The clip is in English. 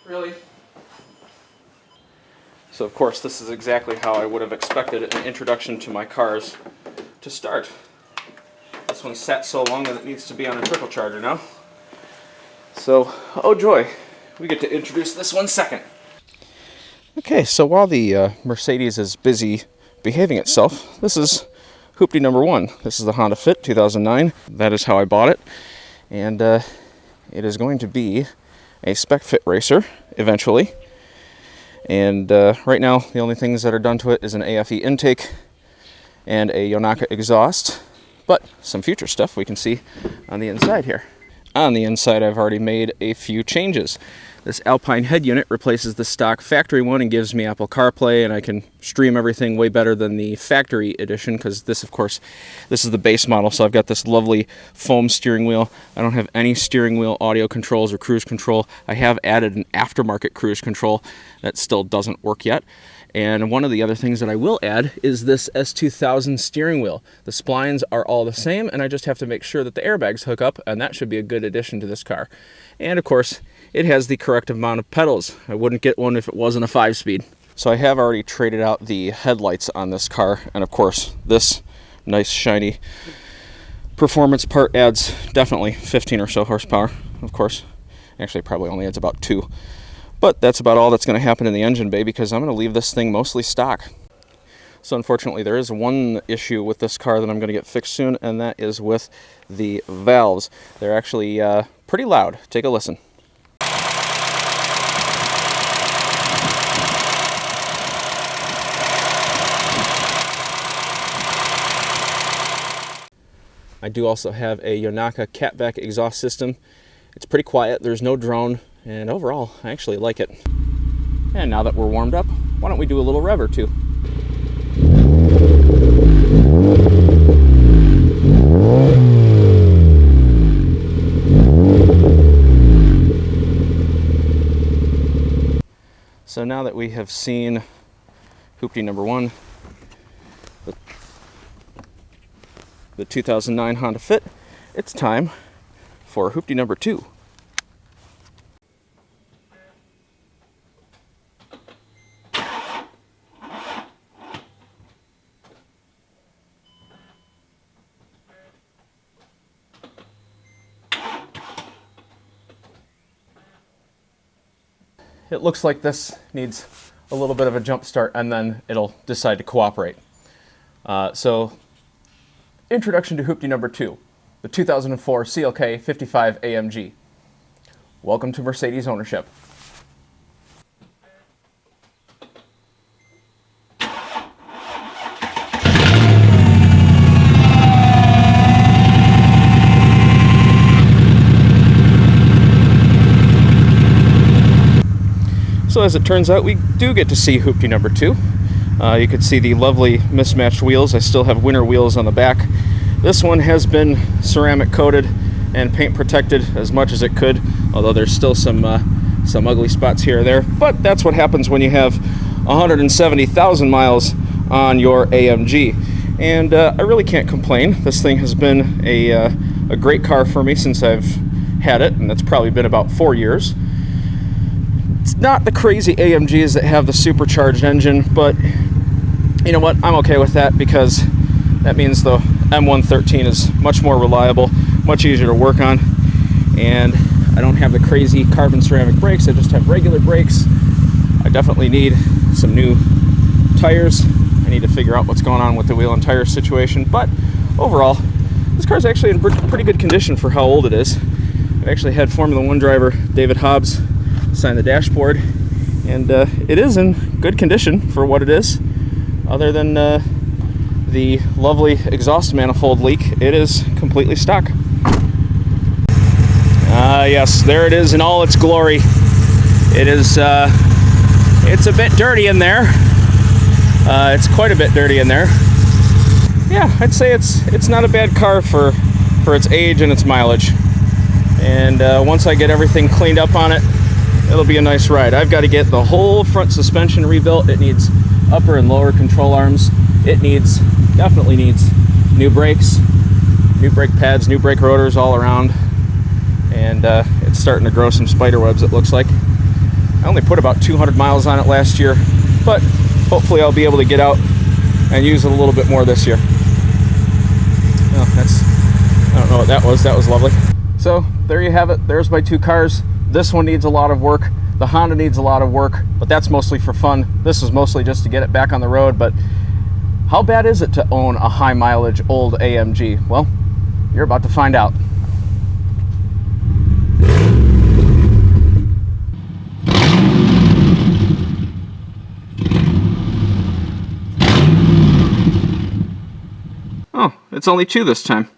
Really? So of course this is exactly how I would have expected an introduction to my cars to start. This one sat so long that it needs to be on a turbocharger now. So, oh joy, we get to introduce this one second. Okay, so while the Mercedes is busy behaving itself, this is hoopty number one. This is the Honda Fit 2009. That is how I bought it. And it is going to be a Spec Fit racer eventually. And right now, the only things that are done to it is an AFE intake and a Yonaka exhaust. But some future stuff we can see on the inside here. On the inside, I've already made a few changes. This Alpine head unit replaces the stock factory one and gives me Apple CarPlay, and I can stream everything way better than the factory edition, because this, of course, this is the base model, so I've got this lovely foam steering wheel. I don't have any steering wheel audio controls or cruise control. I have added an aftermarket cruise control that still doesn't work yet. And one of the other things that I will add is this S2000 steering wheel. The splines are all the same, and I just have to make sure that the airbags hook up, and that should be a good addition to this car. And of course, it has the correct amount of pedals. I wouldn't get one if it wasn't a 5-speed. So I have already traded out the headlights on this car, and of course, this nice shiny performance part adds definitely 15 or so horsepower, of course. Actually, probably only adds about 2. But that's about all that's going to happen in the engine bay, because I'm going to leave this thing mostly stock. So unfortunately, there is one issue with this car that I'm going to get fixed soon, and that is with the valves. They're actually pretty loud. Take a listen. I do also have a Yonaka catback exhaust system. It's pretty quiet, there's no drone, and overall, I actually like it. And now that we're warmed up, why don't we do a little rev or two? So now that we have seen hoopty number one, the 2009 Honda Fit, it's time for hoopty number two. It looks like this needs a little bit of a jump start, and then it'll decide to cooperate. So, introduction to hoopty number two, the 2004 CLK55 AMG. Welcome to Mercedes ownership. So as it turns out, we do get to see hoopty number two. You can see the lovely mismatched wheels. I still have winter wheels on the back. This one has been ceramic coated and paint protected as much as it could, although there's still some ugly spots here or there. But that's what happens when you have 170,000 miles on your AMG. And I really can't complain. This thing has been a great car for me since I've had it, and that's probably been about 4 years. It's not the crazy AMGs that have the supercharged engine, but you know what? I'm okay with that, because that means the M113 is much more reliable, much easier to work on, and I don't have the crazy carbon ceramic brakes. I just have regular brakes. I definitely need some new tires. I need to figure out what's going on with the wheel and tire situation, but overall, this car's actually in pretty good condition for how old it is. I've actually had Formula One driver David Hobbs sign the dashboard, and it is in good condition for what it is. Other than the lovely exhaust manifold leak, it is completely stock. Yes, there it is in all its glory. It is, it's a bit dirty in there. It's quite a bit dirty in there. Yeah, I'd say it's not a bad car for its age and its mileage. And once I get everything cleaned up on it, it'll be a nice ride. I've got to get the whole front suspension rebuilt. It needs upper and lower control arms. It definitely needs new brakes, new brake pads, new brake rotors all around. And it's starting to grow some spider webs, it looks like. I only put about 200 miles on it last year, but hopefully I'll be able to get out and use it a little bit more this year. Oh, I don't know what that was. That was lovely. So there you have it. There's my two cars. This one needs a lot of work. The Honda needs a lot of work, but that's mostly for fun. This is mostly just to get it back on the road. But how bad is it to own a high mileage old AMG? Well, you're about to find out. Oh, it's only 2 this time.